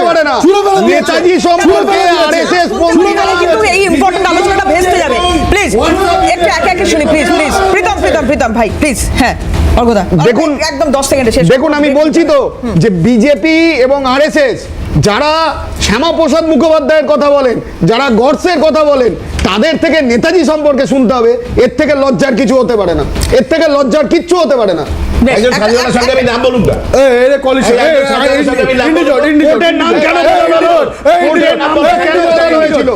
পারে না। নেতাজি সম্পর্কে আরএসএস কিন্তু এই ইম্পর্টেন্ট আলোচনাটা ভেস্তে যাবে। প্লিজ একটু একে একে শুনি, প্লিজ প্লিজ। প্রীতম ভাই প্লিজ। হ্যাঁ অর্ঘদা, দেখুন একদম 10 সেকেন্ডে শেষ। দেখুন আমি বলছি তো যে বিজেপি এবং আরএসএস যারা শ্যামাপ্রসাদ মুখোপাধ্যায়ের কথা বলেন, যারা গডসের কথা বলেন, তাদের থেকে নেতাজি সম্পর্কে শুনতে হবে। এর থেকে লজ্জার কিছু হতে পারে না, এর থেকে লজ্জার কিচ্ছু হতে পারে না। একজন স্বাধীনতা সংগ্রামী নাম বলুন না। কোর্টের নাম কেন বলা হলো? কোর্টের নাম কেন বলা হয়েছিল?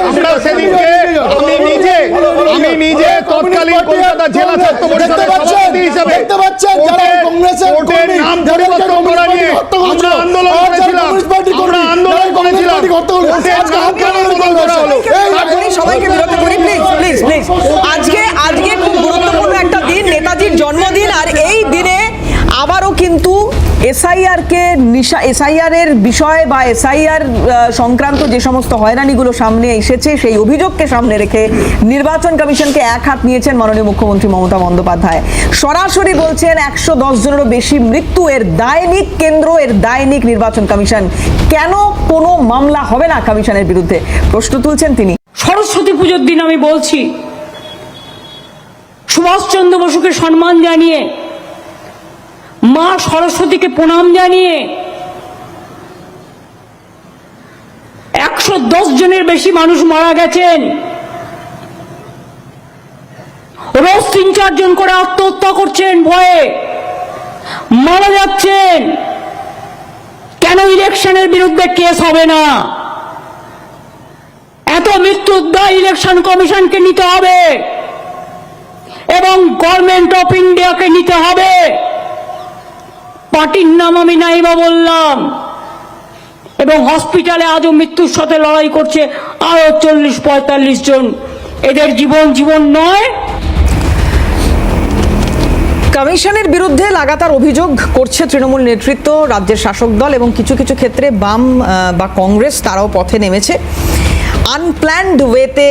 আমরা সেদিনকে আমি নিজে তৎকালীন কলকাতা জেলা ছাত্র পরিষদের সভাপতি হিসেবে কোর্টের নাম পরিবর্তন করা নিয়ে আমরা আন্দোলন করেছিলাম। কোর্টের নাম কেন বদল করা হলো? সবাইকে বিরত করি প্লিজ প্লিজ। আজকে খুব গুরুত্বপূর্ণ একটা দিন, নেতাজির জন্মদিন। আর এই দিনে আবারও কিন্তু এসআইআর এর বিষয় বা এসআইআর সংক্রান্ত যে সমস্ত হয়রানিগুলো সামনে এসেছে সেই অভিযোগকে সামনে রেখে নির্বাচন কমিশনকে এক হাত নিয়েছেন মাননীয় মুখ্যমন্ত্রী মমতা বন্দ্যোপাধ্যায়। সরাসরি বলছেন 110 জনেরও বেশি মৃত্যু, এর দায় নিক কেন্দ্র, এর দায় নিক নির্বাচন কমিশন। কেন কোনো মামলা হবে না কমিশনের বিরুদ্ধে, প্রশ্ন তুলছেন তিনি। সরস্বতী পুজোর দিন আমি বলছি, সুভাষচন্দ্র বসুকে সম্মান জানিয়ে, মা সরস্বতীকে প্রণাম জানিয়ে 110 জনের বেশি মানুষ মারা গেছেন। রোজ 3-4 জন করে আত্মহত্যা করছেন, ভয়ে মারা যাচ্ছেন। কেন ইলেকশনের বিরুদ্ধে কেস হবে না? এত মৃত্যুর দায় ইলেকশন কমিশনকে নিতে হবে এবং গভর্নমেন্ট অফ ইন্ডিয়াকে নিতে হবে। পার্টির নাম আমি নাইবা বললাম, এবং হসপিটালে আজও মৃত্যুর সাথে লড়াই করছে আরো 40-45 জন। এদের জীবন নয়। কমিশনের বিরুদ্ধে লাগাতার অভিযোগ করছে তৃণমূল নেতৃত্ব, রাজ্যের শাসক দল এবং কিছু কিছু ক্ষেত্রে বাম বা কংগ্রেস তারাও পথে নেমেছে। আনপ্ল্যান্ড ওয়েতে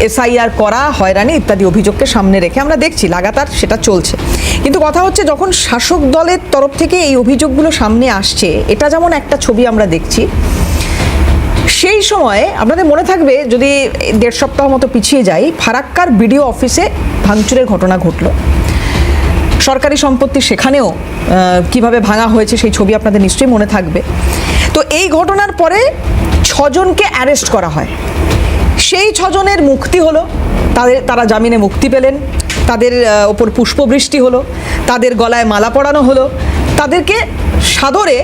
এসআইআর করা, হয়রানি ইত্যাদি অভিযোগকে সামনে রেখে আমরা দেখছি লাগাতার সেটা চলছে। কিন্তু কথা হচ্ছে, যখন শাসক দলের তরফ থেকে এই অভিযোগগুলো সামনে আসছে, এটা যেমন একটা ছবি আমরা দেখছি, সেই সময় আপনাদের মনে থাকবে যদি 1.5 সপ্তাহ মতো পিছিয়ে যাই, ফারাক্কার বিডিও অফিসে ভাঙচুরের ঘটনা ঘটল। সরকারি সম্পত্তি সেখানেও কিভাবে ভাঙা হয়েছে সেই ছবি আপনাদের নিশ্চয়ই মনে থাকবে। তো এই ঘটনার পরে 6 জনকে অ্যারেস্ট করা হয়। সেই 6 জনের মুক্তি হলো, তারা জামিনে মুক্তি পেলেন, তাদের ওপর পুষ্পবৃষ্টি হলো, তাদের গলায় মালা পরানো হলো, তাদেরকে সাদরে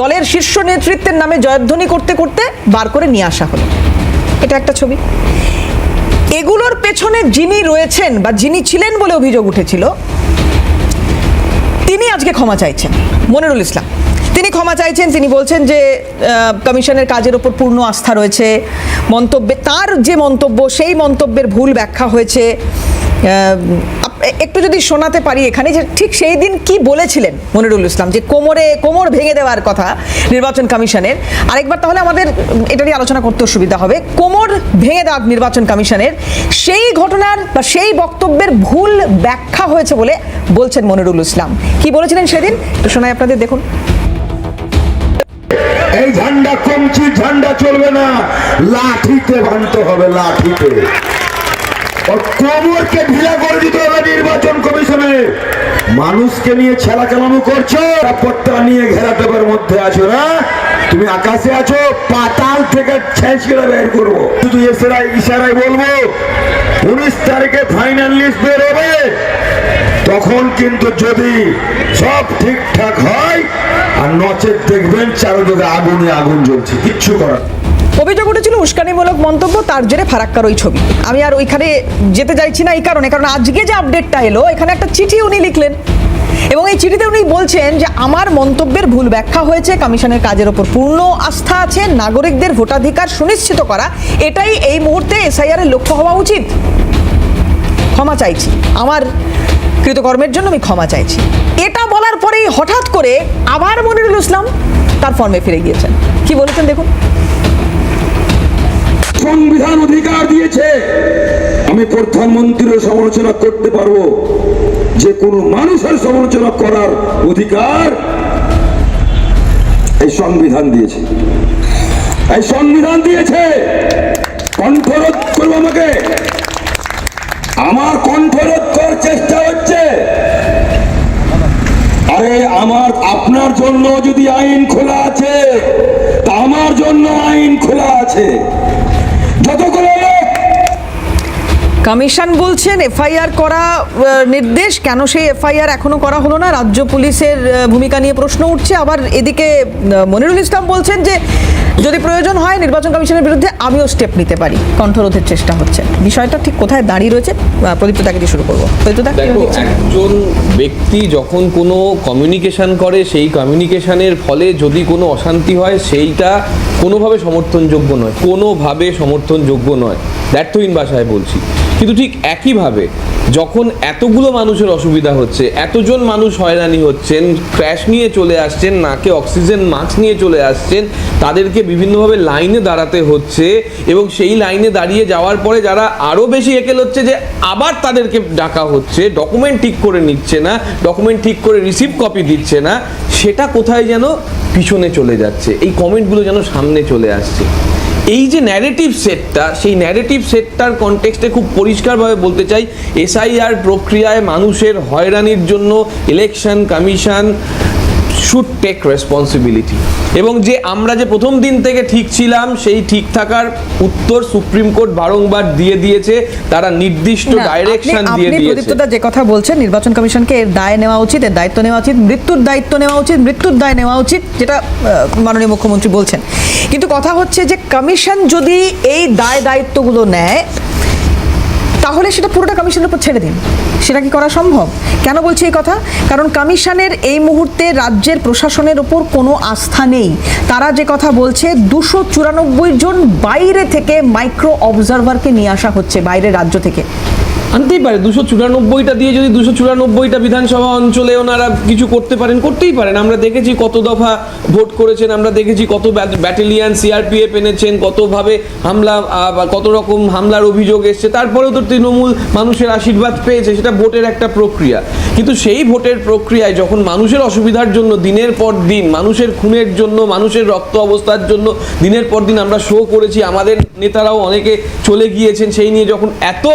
দলের শীর্ষ নেতৃত্বের নামে জয়ধ্বনি করতে করতে বার করে নিয়ে আসা হলো। এটা একটা ছবি। এগুলোর পেছনে যিনি রয়েছেন বা যিনি ছিলেন বলে অভিযোগ উঠেছিল, তিনি আজকে ক্ষমা চাইছেন। মনিরুল ইসলাম তিনি ক্ষমা চাইছেন। তিনি বলছেন যে কমিশনের কাজের ওপর পূর্ণ আস্থা রয়েছে। মন্তব্যে তার যে মন্তব্য, সেই মন্তব্যের ভুল ব্যাখ্যা হয়েছে। একটু যদি শোনাতে পারি এখানে, যে ঠিক সেই দিন কি বলেছিলেন মনিরুল ইসলাম, যে কোমর ভেঙে দেওয়ার কথা নির্বাচন কমিশনের। আরেকবার তাহলে আমাদের এটা নিয়ে আলোচনা করতে সুবিধা হবে। কোমর ভেঙে দেওয়া নির্বাচন কমিশনের সেই ঘটনার বা সেই বক্তব্যের ভুল ব্যাখ্যা হয়েছে বলে বলছেন মনিরুল ইসলাম। কি বলেছিলেন সেদিন একটু শোনাই আপনাদের, দেখুন। এই ঝান্ডা কমছি, ঝান্ডা চলবে না, লাঠিতে ভাঙতে হবে, লাঠিতে। কোমরকে ঢিলা করে দিতে হবে নির্বাচন কমিশনে। মানুষকে নিয়ে ছেলা চালানো করছো, পট্টা নিয়ে ঘেরাটোপের মধ্যে আছো না, তুমি আকাশে আছো, পাতাল থেকে ছেঁচড়ে বের করবো। শুধু ইশারায় বলবো 19 তারিখে ফাইনাল লিস্ট বের হবে। তখন কিন্তু যদি সব ঠিকঠাক হয়, আর নচেত দেখবেন চারদিকে আগুন জ্বলছে, কিচ্ছু করার। অভিযোগ উঠেছিল উস্কানিমূলক মন্তব্য, তার জেরে ফারাক্কার ওই ছবি। আমি আর ওইখানে যেতে চাইছি না এই কারণে, কারণ আজকে যে আপডেটটা এলো, এখানে একটা চিঠি উনি লিখলেন এবং এই চিঠিতে উনি বলছেন যে আমার মন্তব্যের ভুল ব্যাখ্যা হয়েছে, কমিশনের কাজের ওপর পূর্ণ আস্থা আছে, নাগরিকদের ভোটাধিকার সুনিশ্চিত করা এটাই এই মুহূর্তে এসআইআর এর লক্ষ্য হওয়া উচিত। ক্ষমা চাইছি, আমার কৃতকর্মের জন্য আমি ক্ষমা চাইছি। এটা বলার পরেই হঠাৎ করে আবার মনিরুল ইসলাম তার ফর্মে ফিরে গিয়েছেন। কি বলেছেন দেখুন। সংবিধান অধিকার দিয়েছে, আমি প্রধানমন্ত্রীর সমালোচনা করতে পারবো, যে কোনো মানুষের সমালোচনা করার অধিকার এই সংবিধান দিয়েছে, এই সংবিধান দিয়েছে। কণ্ঠরোধ করবো আমাকে, আমার কণ্ঠরোধ করার চেষ্টা হচ্ছে। আরে আমার আপনার জন্য যদি আইন খোলা আছে, তা আমার জন্য আইন খোলা আছে। যতগুলো লোক কমিশন বলছেন এফআইআর করা নির্দেশ, কেন সেই এফআইআর এখনো করা হলো না? রাজ্য পুলিশের ভূমিকা নিয়ে প্রশ্ন উঠছে। আবার এদিকে মনিরুল ইসলাম বলছেন যে যদি প্রয়োজন হয় নির্বাচন কমিশনের বিরুদ্ধে আমিও স্টেপ নিতে পারি, কণ্ঠরোধের চেষ্টা হচ্ছে। বিষয়টা ঠিক কোথায় দাঁড়িয়ে রয়েছে? প্রদীপ্ত দাকে দিয়ে শুরু করবো। প্রদীপ্ত দা, দেখো, একজন ব্যক্তি যখন কোনো কমিউনিকেশন করে, সেই কমিউনিকেশনের ফলে যদি কোনো অশান্তি হয়, সেইটা কোনোভাবে সমর্থনযোগ্য নয়, কোনোভাবে সমর্থনযোগ্য নয়। ব্যর্থহীন ভাষায় বলছি। কিন্তু ঠিক একইভাবে যখন এতগুলো মানুষের অসুবিধা হচ্ছে, এতজন মানুষ হয়রানি হচ্ছেন, ক্র্যাশ নিয়ে চলে আসছেন, নাকে অক্সিজেন মাস্ক নিয়ে চলে আসছেন, তাদেরকে বিভিন্নভাবে লাইনে দাঁড়াতে হচ্ছে, এবং সেই লাইনে দাঁড়িয়ে যাওয়ার পরে যারা আরও বেশি একেল হচ্ছে যে আবার তাদেরকে ডাকা হচ্ছে, ডকুমেন্ট ঠিক করে নিচ্ছে না, ডকুমেন্ট ঠিক করে রিসিভ কপি দিচ্ছে না, সেটা কোথায় যেন পিছনে চলে যাচ্ছে, এই কমেন্টগুলো যেন সামনে চলে আসছে। এই যে ন্যারেটিভ সেটটা, সেই ন্যারেটিভ সেটটার কনটেক্সটে খুব পরিষ্কারভাবে বলতে চাই, এসআইআর প্রক্রিয়ায় মানুষের হয়রানির জন্য election commission should take responsibility. এবং যে আমরা যে প্রথম দিন থেকে ঠিক ছিলাম, সেই ঠিক থাকার উত্তর সুপ্রিম কোর্ট বারংবার দিয়ে দিয়েছে, তারা নির্দিষ্ট ডাইরেকশন দিয়ে দিয়েছে। প্রদীপ্তদা যে কথা বলছেন, নির্বাচন কমিশনকে এর দায় নেওয়া উচিত, এর দায়িত্ব নেওয়া উচিত, মৃত্যুর দায়িত্ব নেওয়া উচিত, মৃত্যুর দায় নেওয়া উচিত, যেটা মাননীয় মুখ্যমন্ত্রী বলছেন। কিন্তু কথা হচ্ছে যে কমিশন যদি এই দায় দায়িত্বগুলো নেয়, তাহলে সেটা পুরোটা কমিশনের উপর ছেড়ে দিন। সেটা কি করা সম্ভব? কেন বলছি এই কথা? কারণ কমিশনের এই মুহূর্তে রাজ্যের প্রশাসনের উপর কোনো আস্থা নেই। তারা যে কথা বলছে, 294 জন বাইরে থেকে মাইক্রো অবজারভারকে নিয়ে আসা হচ্ছে, বাইরের রাজ্য থেকে। আনতেই পারে, 294টা দিয়ে যদি 294টা বিধানসভা অঞ্চলে ওনারা কিছু করতে পারেন, করতেই পারেন। আমরা দেখেছি কত দফা ভোট করেছেন, আমরা দেখেছি কত ব্যাটালিয়ান সিআরপিএফ এনেছেন, কতভাবে হামলা, কত রকম হামলার অভিযোগ এসছে, তারপরেও তো তৃণমূল মানুষের আশীর্বাদ পেয়েছে। সেটা ভোটের একটা প্রক্রিয়া। কিন্তু সেই ভোটের প্রক্রিয়ায় যখন মানুষের অসুবিধার জন্য দিনের পর দিন, মানুষের খুনের জন্য, মানুষের রক্ত অবস্থার জন্য দিনের পর দিন আমরা শো করেছি, আমাদের নেতারাও অনেকে চলে গিয়েছেন, সেই নিয়ে যখন এত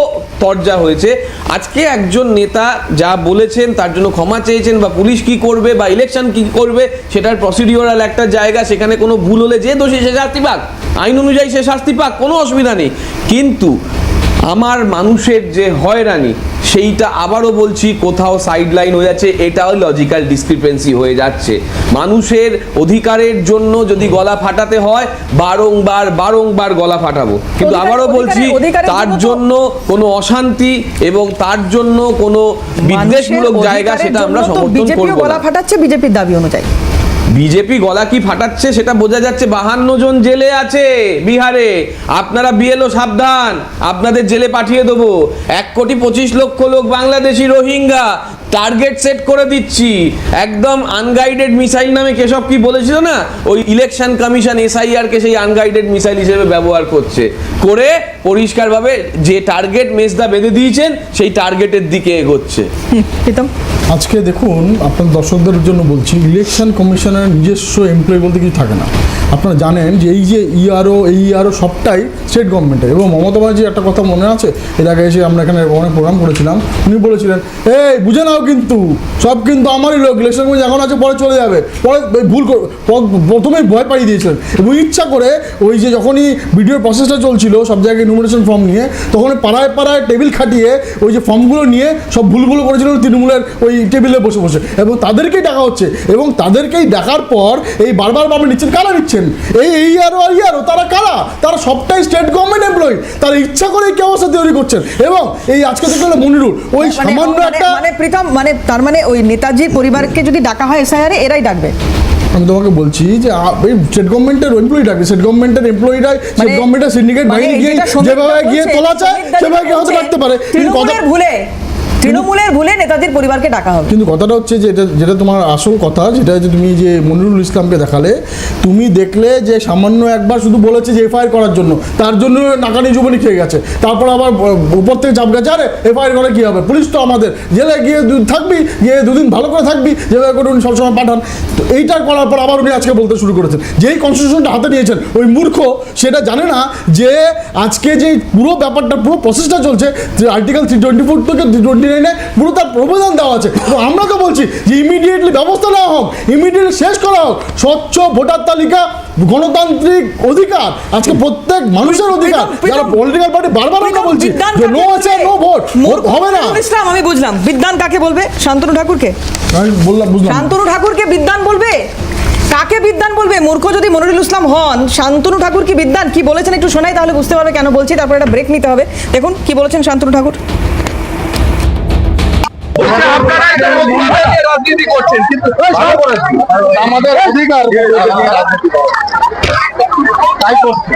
তরজা হয়েছে, আজকে একজন নেতা যা বলেছেন তার জন্য ক্ষমা চেয়েছেন, বা পুলিশ কি করবে বা ইলেকশন কি করবে সেটার প্রসিডিওরাল একটা জায়গা, সেখানে কোনো ভুল হলে যে দোষী সে শাস্তি পাক, আইন অনুযায়ী সে শাস্তি পাক, কোনো অসুবিধা নেই। কিন্তু আমার মানুষের যে হয়রানি, সেইটা আবারও বলছি কোথাও সাইড লাইন হয়ে যাচ্ছে, এটাও লজিক্যাল ডিসক্রিপেন্সি হয়ে যাচ্ছে। মানুষের অধিকারের জন্য যদি গলা ফাটাতে হয়, বারংবার বারংবার গলা ফাটাবো, কিন্তু আবারও বলছি তার জন্য কোনো অশান্তি এবং তার জন্য কোনো বিদ্বেষমূলক জায়গা, সেটা আমরা সমর্থন করব না। গলা ফাটাচ্ছে বিজেপির দাবি অনুযায়ী। বিজেপি গলা কি ফাটাচ্ছে সেটা বোঝা যাচ্ছে, 52 জন জেলে আছে বিহারে। আপনারা বিএলও সাবধান, আপনাদের জেলে পাঠিয়ে দেবো। 1,25,00,000 লোক বাংলাদেশি রোহিঙ্গা, টার্গেট সেট করে দিচ্ছি। একদম আনগাইডেড মিসাইল নামে কেশব কি বলেছিল না, ওই ইলেকশন কমিশন এসআইআর কে সেই আনগাইডেড মিসাইল হিসেবে ব্যবহার করছে, করে পরিষ্কারভাবে যে টার্গেট মেজদা বেঁধে দিয়েছেন সেই টার্গেটের দিকে এগোচ্ছে। আজকে দেখুন, আপনার দর্শকদের জন্য বলছি, ইলেকশন কমিশনের নিজস্ব এমপ্লয়ি বলতে কিছু থাকে না। আপনারা জানেন যে এই যে ইআরও সবটাই স্টেট গভর্নমেন্টের। এবং মমতা ব্যানার্জি একটা কথা মনে আছে, এর আগে এসে আমরা এখানে অনেক প্রোগ্রাম করেছিলাম, উনি বলেছিলেন, এই বুঝে নাও কিন্তু সব কিন্তু আমারই লোক, ইলেকশন কমিশন এখন আছে, পরে চলে যাবে, পরে ভুল প্রথমেই ভয় পাইয়ে দিয়েছিলেন। এবং ইচ্ছা করে ওই যে যখনই ভিডিওর প্রসেসটা চলছিল সব জায়গায় ইনুমিনেশন ফর্ম নিয়ে, তখন পাড়ায় পাড়ায় টেবিল খাটিয়ে ওই যে ফর্মগুলো নিয়ে সব ভুলগুলো করেছিলেন তৃণমূলের ওই টেবিলে বসে বসে, এবং তাদেরকেই ডাকা হচ্ছে। এবং তাদেরকেই ডাকার পর এই বারবার বারবার নিচ্ছেন, কারা নিচ্ছেন? এই ইয়ারও তারা কারা? তারা সবটাই স্টেট গভর্নমেন্ট এমপ্লয়ি, তারা ইচ্ছা করে কি অবস্থা তৈরি করছেন। এবং এই আজকে দেখলে মনিরুল ওই সামান্য একটা প্রীতম, তার মানে ওই নেতাজির পরিবারকে যদি ডাকা হয় এসআইআর এরাই ডাকবে। আমি তোমাকে বলছি যে স্টেট গভর্নমেন্টের এমপ্লয়ি ডাকবে, স্টেট গভর্নমেন্টের এমপ্লয়িরাই স্টেট গভর্নমেন্টের সিন্ডিকেট বাহিনী গিয়ে যেভাবে গিয়ে তোলা চায় সেভাবে হয়তো রাখতে পারে। ভুলে তৃণমূলের ভুলে নেতাজির পরিবারকে ডাকা হবে। কিন্তু কথাটা হচ্ছে যে যেটা তোমার আসল কথা, যেটা যে তুমি যে মনিরুল ইসলামকে দেখালে, তুমি দেখলে যে সামান্য একবার শুধু বলেছে যে এফআইআর করার জন্য, তার জন্য নাকানি জুবানি খেয়ে গেছে, তারপর আবার উপর থেকে চাপ গেছে, আরে এফআইআর করে কী হবে, পুলিশ তো আমাদের, জেলায় গিয়ে থাকবি, গিয়ে দুদিন ভালো করে থাকবি, যেভাবে করে উনি সবসময় পাঠান। তো এইটার করার পর আবার উনি আজকে বলতে শুরু করেছেন, যেই কনস্টিটিউশনটা হাতে নিয়েছেন ওই মূর্খ সেটা জানে না যে আজকে যে পুরো ব্যাপারটা পুরো প্রসেসটা চলছে, যে আর্টিকেল 324 থেকে 329 পুরো তার প্রবিধান দেওয়া আছে। এবং আমরা তো বলছি যে ইমিডিয়েটলি ব্যবস্থা নেওয়া হোক, ইমিডিয়েটলি শেষ করা হোক। স্বচ্ছ ভোটার তালিকা গণতান্ত্রিক অধিকার, আজকে প্রত্যেক মানুষের অধিকার। যারা পলিটিক্যাল পার্টি বারবার আমরা বলছি যে নো আছে নো ভোট হবে না। ইসলাম আমি বুঝলাম, বিদ্যান কাকে বলবে? শান্তনু ঠাকুরকে? আমি বললাম, বুঝলাম। শান্তনু ঠাকুরকে বিদ্যান বলবে? কাকে বিদ্যান বলবে? মূর্খ যদি মনিরুল ইসলাম হন, শান্তনু ঠাকুর কি বিদ্যান? কি বলেছেন একটু শোনাই, তাহলে বুঝতে পারবে কেন বলছি। তারপর একটা ব্রেক নিতে হবে। দেখুন কি বলেছেন শান্তনু ঠাকুর। রাজনীতি করছেন, কিন্তু আমাদের অধিকার তাই করছে।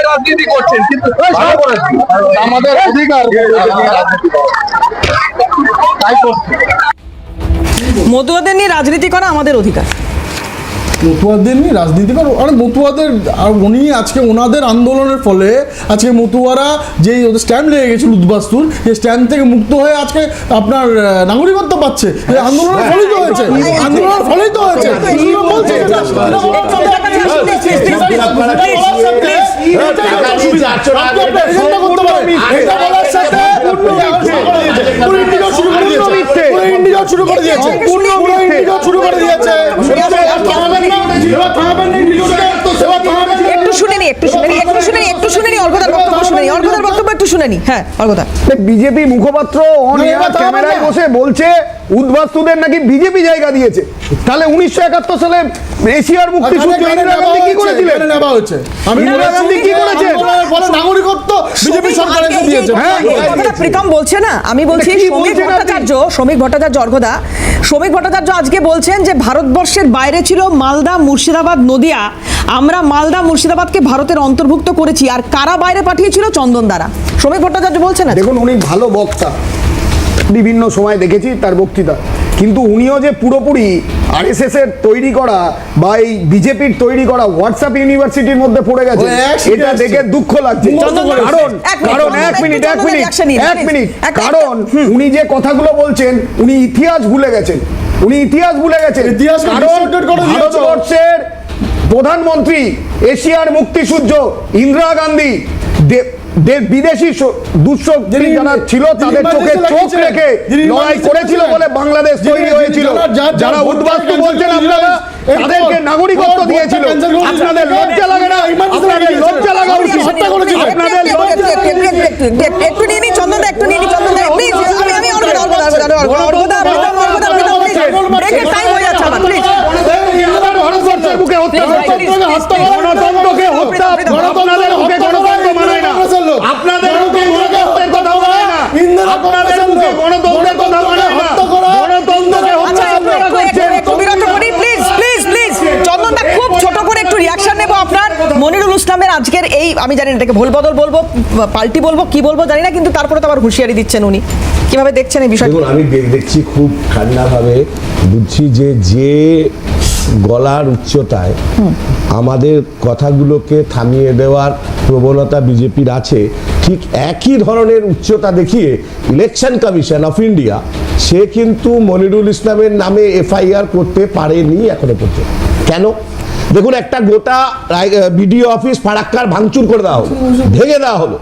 রাজনীতি করছেন, কিন্তু আমাদের অধিকার তাই করছে। মতুয়াদের নিয়ে রাজনীতি করা আমাদের অধিকার। মতুয়াদের নিয়ে রাজনীতি করো, আরে মতুয়াদের, আর উনি আজকে ওনাদের আন্দোলনের ফলে আজকে মতুয়ারা যেই ওদের স্ট্যাম্প লেগে গেছিল উদ্বাস্তুর, এই স্ট্যাম্প থেকে মুক্ত হয়ে আজকে আপনার নাগরিকত্ব পাচ্ছে। এই আন্দোলনের ফলেই তো হয়েছে, আন্দোলনের ফলেই তো হয়েছে। শুরু করে দিয়েছে, শুরু করে দিয়েছে। একটু শুনে নি, অর্ঘদার বক্তব্য শুনে নি, অর্ঘদার বক্তব্য একটু শুনে নি। হ্যাঁ অর্ঘদা। বিজেপি মুখপাত্র অন এয়ার ক্যামেরায় বসে বলছে উদ্বাস্তুদের নাকি বিজেপি জায়গা দিয়েছে। তাহলে 1971 সালে এশিয়ার মুক্তিযুদ্ধ ইন্দিরা গান্ধী কি করেছিলেন? ইন্দিরা গান্ধী কি করেছেন? নাগরিকত্ব বিজেপি সরকার এসে দিয়েছে। প্রীতম বলছে না, আমি বলছি শ্রমিক ভট্টাচার্য অর্ঘদা, শ্রমিক ভট্টাচার্য আজকে বলছেন যে ভারতবর্ষের বাইরে ছিল মালদা, মুর্শিদাবাদ, নদিয়া, আমরা মালদা, মুর্শিদাবাদকে ভারতের অন্তর্ভুক্ত করেছি, আর কারা বাইরে পাঠিয়েছিল? চন্দন দ্বারা। শ্রমিক ভট্টাচার্য বলছেন না। দেখুন, উনি ভালো বক্তা, বিভিন্ন সময় দেখেছি তার বক্তৃতা, কিন্তু উনিও যে পুরোপুরি আরএসএস এর তৈরি করা বা এই বিজেপির তৈরি করা হোয়াটসঅ্যাপ ইউনিভার্সিটির মধ্যে পড়ে গেছে, এটা দেখে দুঃখ লাগছে। কারণ এক মিনিট কারণ উনি যে কথাগুলো বলছেন, উনি ইতিহাস ভুলে গেছেন। কারণ ভারতবর্ষের প্রধানমন্ত্রী, এশিয়ার মুক্তিসূর্য ইন্দিরা গান্ধী বিদেশি দুঃশক্তি যারা ছিল তাদের চোখে চোখ রেখে লড়াই করেছিল বলে বাংলাদেশ তৈরি হয়েছিল। যারা উদ্বাস্তু বলছেন আপনারা, তাদেরকে নাগরিকত্ব দিয়েছিল। আপনাদের লজ্জা লাগে না? আপনাদের লজ্জা লাগা উচিত। আপনাদের একটু নিয়ে নি চন্দন, একটু নিয়ে নি চন্দন, প্লিজ। আমি ব্রেকের টাইম হয়ে যাচ্ছে আমার, প্লিজ। ভারতবর্ষের বুকে হত্যা, গণতন্ত্রকে হত্যা, আপনাদের বুকে গণতন্ত্র মানায় না। আপনাদের বুকে গণতন্ত্রের কথা মানায় না। আপনাদের বুকে গণতন্ত্রের কথা মানায় না। গণতন্ত্রকে হত্যা আপনারা করছেন। চন্দনদা খুব ছোট করে একটু রিয়াকশন নেব আপনার। মনিরুল ইসলামের আজকের এই, আমি জানি না এটাকে ভুল বদল বলবো, পাল্টি বলবো, কি বলবো জানি না, কিন্তু তারপরে তো আবার হুঁশিয়ারি দিচ্ছেন উনি। কিভাবে দেখছেন এই বিষয়টা? দেখুন, আমি দেখছি খুব ঠান্ডাভাবে, বুঝছি যে গলার উচ্চতায় আমাদের কথাগুলোকে থামিয়ে দেওয়ার প্রবণতা বিজেপির আছে, ঠিক একই ধরনের উচ্চতা দেখিয়ে ইলেকশন কমিশন অফ ইন্ডিয়া সে কিন্তু মনিরুল ইসলামের নামে এফআইআর করতে পারেনি এখনো পর্যন্ত। কেন? দেখুন, একটা গোটা বিডিও অফিস ফারাক্কার ভাঙচুর করে দেওয়া হলো, ভেঙে দেওয়া হলো,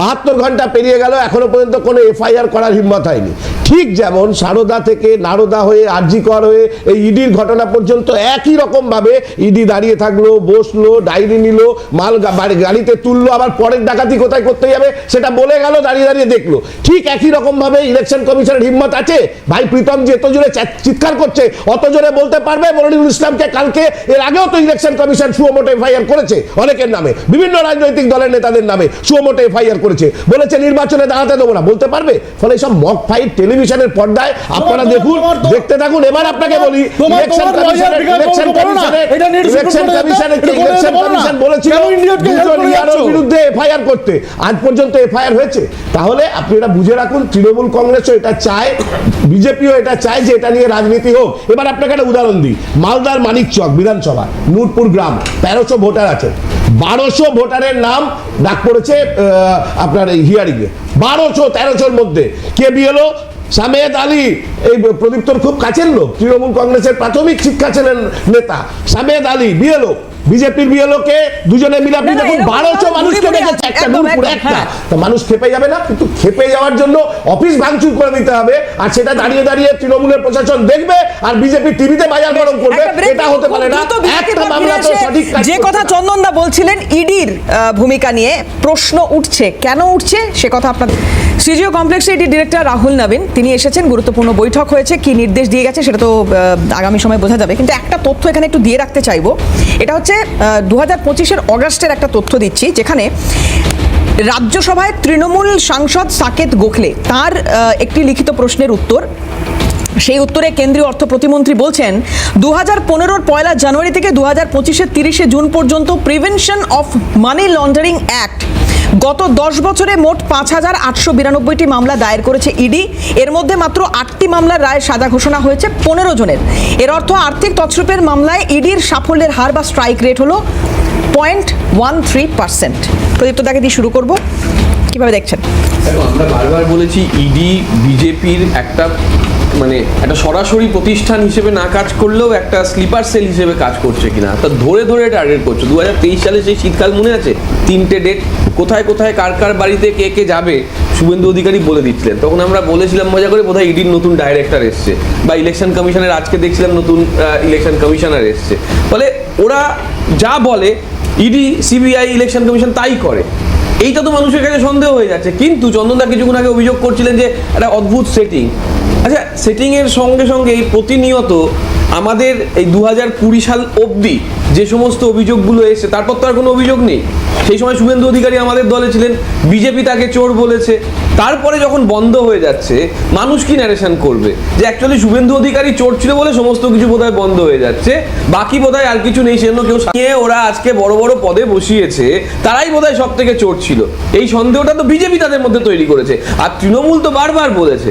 72 ঘন্টা পেরিয়ে গেল, এখনো পর্যন্ত কোনো এফআইআর করার হিম্মত হয়নি। ঠিক যেমন সারদা থেকে নারদা হয়ে আরজিকর হয়ে এই ইডির ঘটনা পর্যন্ত একই রকম ভাবে ইডি দাঁড়িয়ে থাকলো, বসলো, ডায়েরি নিল, মাল গাড়িতে তুললো, আবার পরের ডাকাতি কোথায় করতে যাবে সেটা বলে গেল, দাঁড়িয়ে দাঁড়িয়ে দেখলো। ঠিক একই রকম ভাবে ইলেকশন কমিশনের হিম্মত আছে? ভাই প্রীতম যে এত জোরে চিৎকার করছে, অত জোরে বলতে পারবে মনিরুল ইসলামকে কালকে, এর আগেও তো ইলেকশন কমিশন সুমোটো এফআইআর করেছে অনেকের নামে, বিভিন্ন রাজনৈতিক দলের নেতাদের নামে সুমোটো এফআইআর করেছে, বলেছে নির্বাচনে দাঁড়াতে দেবো না, বলতে পারবে? ফলে সব মক ফাইট টেলিভিশনের পর্দায় আপনারা দেখুন, দেখতে থাকুন। এবার আপনাকে বলি, ইলেকশন কমিশন বলেছিল দুজন ইয়ারোর বিরুদ্ধে এফআইআর করতে, আজ পর্যন্ত এফআইআর হয়েছে? তাহলে আপনি এটা বুঝে রাখুন, তৃণমূল কংগ্রেসও এটা চায়, বিজেপিও এটা চায় যে এটা নিয়ে রাজনীতি হোক। এবার আপনাকে একটা উদাহরণ দিই, মালদার মানিকচক বিধানসভা নূরপুর গ্রাম 1300 ভোটার আছে, 1200 ভোটারের নাম ডাক পড়েছে আপনার এই হিয়ারিং এ। 1300 মধ্যে কে বিএলও? সামেদ আলী, এই প্রদীপ্তর খুব কাছের লোক, তৃণমূল কংগ্রেসের প্রাথমিক শিক্ষা ছিলেন নেতা সামেদ আলী বিএলও। বিজেপির বিএলও কে? দুজনে মিলাপি দেখুন 1200 মানুষকে দেখেছে একটা নূরপুর একটা। তা মানুষ খেপে যাবে না? কিন্তু খেপে যাওয়ার জন্য অফিস ভাঙচুর করে দিতে হবে, আর সেটা দাঁড়িয়ে দাঁড়িয়ে তৃণমূলের প্রশাসন দেখবে আর বিজেপি টিভিতে বাজার গরম করবে। এটা হতে পারে না। একটা মামলা তো সঠিক যে কথা চন্দনদা বলছিলেন ইডির ভূমিকা নিয়ে প্রশ্ন উঠছে, কেন উঠছে সে কথা আপনাদের। সিজিও কমপ্লেক্সে ইডি ডিরেক্টর রাহুল নবীন তিনি এসেছেন, গুরুত্বপূর্ণ বৈঠক হয়েছে, কি নির্দেশ দিয়ে গেছে সেটা তো আগামী সময় বোঝা যাবে। কিন্তু একটা তথ্য এখানে একটু দিয়ে রাখতে চাইবো, এটা হচ্ছে 2025-এর অগাস্টের একটা তথ্য দিচ্ছি, যেখানে রাজ্যসভায় তৃণমূল সাংসদ সাকেত গোখলে তার একটি লিখিত প্রশ্নের উত্তর, সেই উত্তরে কেন্দ্রীয় অর্থ প্রতিমন্ত্রী বলছেন 2015-র 1 জানুয়ারি থেকে 2025-এর 30 জুন পর্যন্ত prevention of money laundering act গত 10 বছরে মোট 5892টি মামলা দায়ের করেছে ইডি। এর মধ্যে মাত্র 8টি মামলার রায় সাজা ঘোষণা হয়েছে 15 জনের। এর অর্থ আর্থিক তছরূপের মামলায় ইডির সাফল্যের হার বা স্ট্রাইক রেট হলো 0.13%। প্রদীপ্ত দাকে দিয়ে শুরু করব, কিভাবে দেখছেন? দেখো, আমরা বারবার বলেছি ইডি বিজেপির একটা সরাসরি প্রতিষ্ঠান হিসেবে না কাজ করলেও একটা স্লিপার সেল হিসেবে কাজ করছে কিনা, তা ধরে ধরে টার্গেট করছে। 2023 সালে সেই শীতকাল মনে আছে, 3টে ডেট, কোথায় কোথায় কার কার বাড়িতে কে কে যাবে শুভেন্দু অধিকারী বলে দিচ্ছিলেন। তখন আমরা বলেছিলাম মজা করে বোধহয় ইডির নতুন ডাইরেক্টর এসছে, বা ইলেকশন কমিশনের আজকে দেখছিলাম নতুন ইলেকশন কমিশনার এসছে। ফলে ওরা যা বলে ইডি, সিবিআই, ইলেকশন কমিশন তাই করে। এইটা তো মানুষের কাছে সন্দেহ হয়ে যাচ্ছে। কিন্তু চন্দনদা কিছুক্ষণ আগে অভিযোগ করছিলেন যে একটা অদ্ভুত সেটিং। আচ্ছা, সেটিংয়ের সঙ্গে সঙ্গে এই প্রতিনিয়ত আমাদের এই 2020 সাল অবধি যে সমস্ত অভিযোগগুলো এসেছে, তারপর তো আর কোনো অভিযোগ নেই। সেই সময় শুভেন্দু অধিকারী আমাদের দলে ছিলেন, বিজেপি তাকে চোর বলেছে। তারপরে যখন বন্ধ হয়ে যাচ্ছে, মানুষ কি ন্যারেশন করবে যে অ্যাকচুয়ালি শুভেন্দু অধিকারী চোর ছিল বলে সমস্ত কিছু বোধহয় বন্ধ হয়ে যাচ্ছে, বাকি বোধহয় আর কিছু নেই, সেজন্য কেউ নিয়ে ওরা আজকে বড় বড় পদে বসিয়েছে, তারাই বোধহয় সব থেকে চোর ছিল। এই সন্দেহটা তো বিজেপি তাদের মধ্যে তৈরি করেছে। আর তৃণমূল তো বারবার বলেছে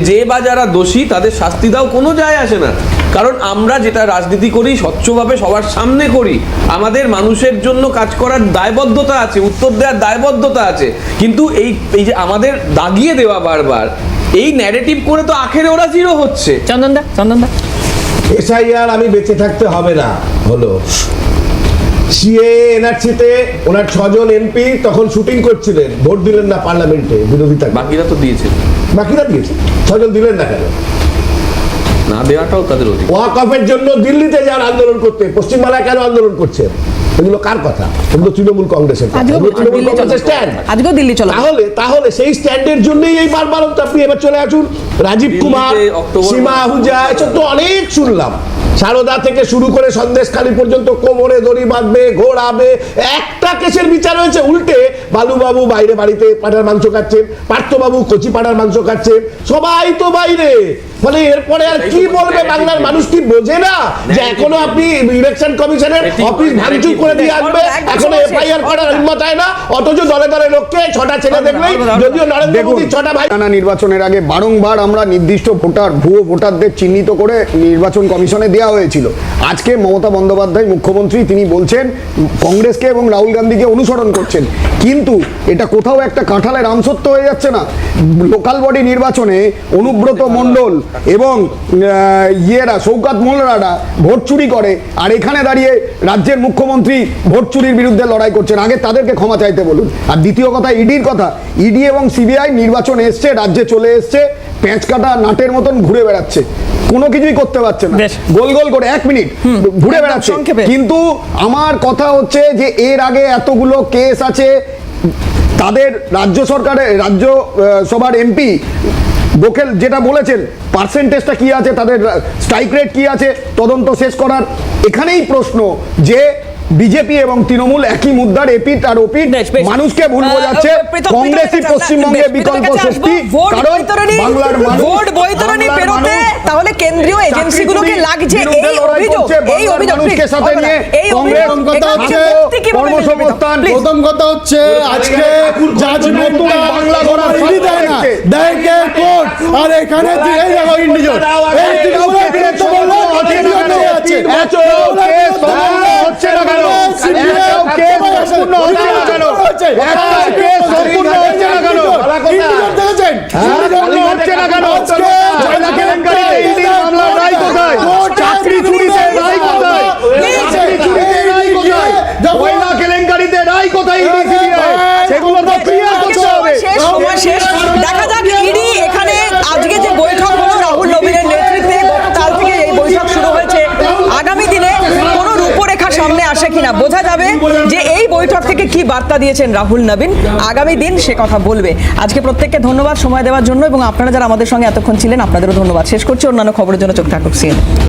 যে বা যারা দোষী তাদের শাস্তি দাও, কোনো যায় আসে না। কারণ আমরা যেটা রাজনীতি করি স্বচ্ছভাবে সবার সামনে করি, আমাদের মানুষের জন্য কাজ করার দায়বদ্ধতা আছে, উত্তর দেওয়ার দায়বদ্ধতা আছে। কিন্তু এই যে আমাদের দাগিয়ে দেওয়া বারবার এই ন্যারেটিভ করে তো আখেরে ওরা জিরো হচ্ছে। চন্দনদা এসআইআর আমি বেঁচে থাকতে হবে না হলো, সিএ এনআরসিতে ওনার 6 জন এমপি তখন শুটিং করছিলেন, ভোট দিলেন না পার্লামেন্টে বিরোধিতা। বাকিরা তো দিয়েছে, 6 জন দিলেন না কেন? না দেওয়াটাও তাদের অধিকার। ওয়াকফের জন্য দিল্লিতে যান আন্দোলন করতে, পশ্চিমবাংলায় কেন আন্দোলন করছে? এগুলো কার কথা? এগুলো তৃণমূল কংগ্রেসের কথা, তৃণমূল কংগ্রেসের স্ট্যান্ড। আজকেও দিল্লি চলো। তাহলে সেই স্ট্যান্ডের জন্যই এই বারবার আপনি এবার চলে আসুন। রাজীব কুমার, সীমা আহুজা, এসব তো অনেক শুনলাম। সারদা থেকে শুরু করে সন্দেশখালী পর্যন্ত কোমরে দড়ি বাঁধবে, ঘোরাবে। একটা কেসের বিচার হয়েছে উল্টে, বালুবাবু বাইরে বাড়িতে পাটার মাংস খাচ্ছেন, পার্থবাবু কচি পাটার মাংস খাচ্ছেন, সবাই তো বাইরে। ফলে এরপরে আর কি বলবে বাংলার মানুষ? কি বোঝে না যে এখনো আপনি ইলেকশন কমিশনের অফিস ভাঙচুর করে দিয়ে আসবে, এখনো এফআইআর করার হিম্মত হয় না, অথচ দলে দলে লোককে 6টা ছেলে দেখলেই, যদিও নরেন্দ্র মোদী 6টা ভাই। নির্বাচনের আগে বারংবার আমরা নির্দিষ্ট ভোটার, ভুয়ো ভোটারদের চিহ্নিত করে নির্বাচন কমিশনে দেওয়া হয়েছিল। আজকে মমতা বন্দ্যোপাধ্যায় মুখ্যমন্ত্রী, তিনি বলছেন কংগ্রেসকে এবং রাহুল গান্ধীকে অনুসরণ করছেন, কিন্তু এটা কোথাও একটা কাঁঠালের আমসত্ব হয়ে যাচ্ছে না? লোকাল বডি নির্বাচনে অনুব্রত মণ্ডল এবং শওকত মোল্লারা ভোট চুরি করে, আর এখানে দাঁড়িয়ে রাজ্যের মুখ্যমন্ত্রী ভোট চুরির বিরুদ্ধে লড়াই করছেন। আগে তাদেরকে ক্ষমা চাইতে বলুন। আর দ্বিতীয় কথা, ইডির কথা, ইডি এবং সিবিআই নির্বাচন এসছে, রাজ্যে চলে এসছে, পেঁচ কাটা নাটের মতন ঘুরে বেড়াচ্ছে, কোনো কিছুই করতে পারছে না, গোল গোল করে 1 মিনিট ঘুরে বেড়াচ্ছে। কিন্তু আমার কথা হচ্ছে যে এর আগে এতগুলো কেস আছে, তাদের রাজ্য সরকারের, রাজ্য সভার এমপি গোখেল যেটা বলেছেন, পার্সেন্টেজটা কি আছে, তাদের স্ট্রাইক রেট কি আছে, তদন্ত শেষ করার। এখানেই প্রশ্ন যে বিজেপি এবং তৃণমূল একই মুদ্রার এপিট আর ওপিট, বেশ, বেশ। মানুষকে ভুল বোঝাচ্ছে। প্রীতম, কংগ্রেসই প্রীতমের পশ্চিমবঙ্গে কাছে বিকল্প আসবো। শক্তি, ভোট কারণ বৈতরণী- বাংলার মানুষ, ভোট বৈতরণী বাংলার পেরোতে মানুষ তাহলে কেন্দ্রীয় এজেন্সিগুলোকে চাকরি লাগছে বিরুদ্ধে এই লড়াই অভিযোগ, করছে, এই বাংলার অভিযোগ মানুষকে please, সাথে নিয়ে এই কংগ্রেস অভিযোগ কথা এখানে হচ্ছে মুক্তি কিভাবে দেবে? কর্মসংস্থান, Please। প্রথম কথা হচ্ছে আজকে জাজমেন্টটা বাংলা গড়ার ইডি দেয় না, দেয় কে কোর্ট। আর এখানে এই দেখো ইন্ডিজোর এই তৃণমূলের বিরুদ্ধে বললো ইন্ডিজোর নিয়ে যাচ্ছে। হচ্ছে না কেন? একটাও কেস সম্পূর্ণ হচ্ছে না কেন? একটা কেস সম্পূর্ণ হচ্ছে না কেন? ইন্ডিজোর দেখেছেন? সম্পূর্ণ হচ্ছে না কেন? জয়লা কেলেঙ্কারিতে ইডির মামলার রায় কোথায়? চাকরি চুরিতে রায় কোথায়? চাকরি চুরিতে রায় কোথায়? জয়লা কেলেঙ্কারিতে রায় কোথায় ইডি সিবিআই? সেগুলো তো ক্লিয়ার করতে হবে। সময় শেষ। দেখা যাক ইডি এখানে আজকে যে বৈঠক হলো রাহুল নবীনের নেতৃত্বে, গতকাল থেকে এই বৈঠক শুরু হয়েছে, আগামী দিনে কোনো রূপরেখা সামনে আসে কিনা বোঝা যাবে যে এই বৈঠক থেকে কি বার্তা দিয়েছেন রাহুল নবীন। আগামী দিন সে কথা বলবে। আজকে প্রত্যেককে ধন্যবাদ সময় দেওয়ার জন্য, এবং আপনারা যারা আমাদের সঙ্গে এতক্ষণ ছিলেন আপনাদেরও ধন্যবাদ। শেষ করছি, অন্যান্য খবরের জন্য চোখ থাকুক সিএন।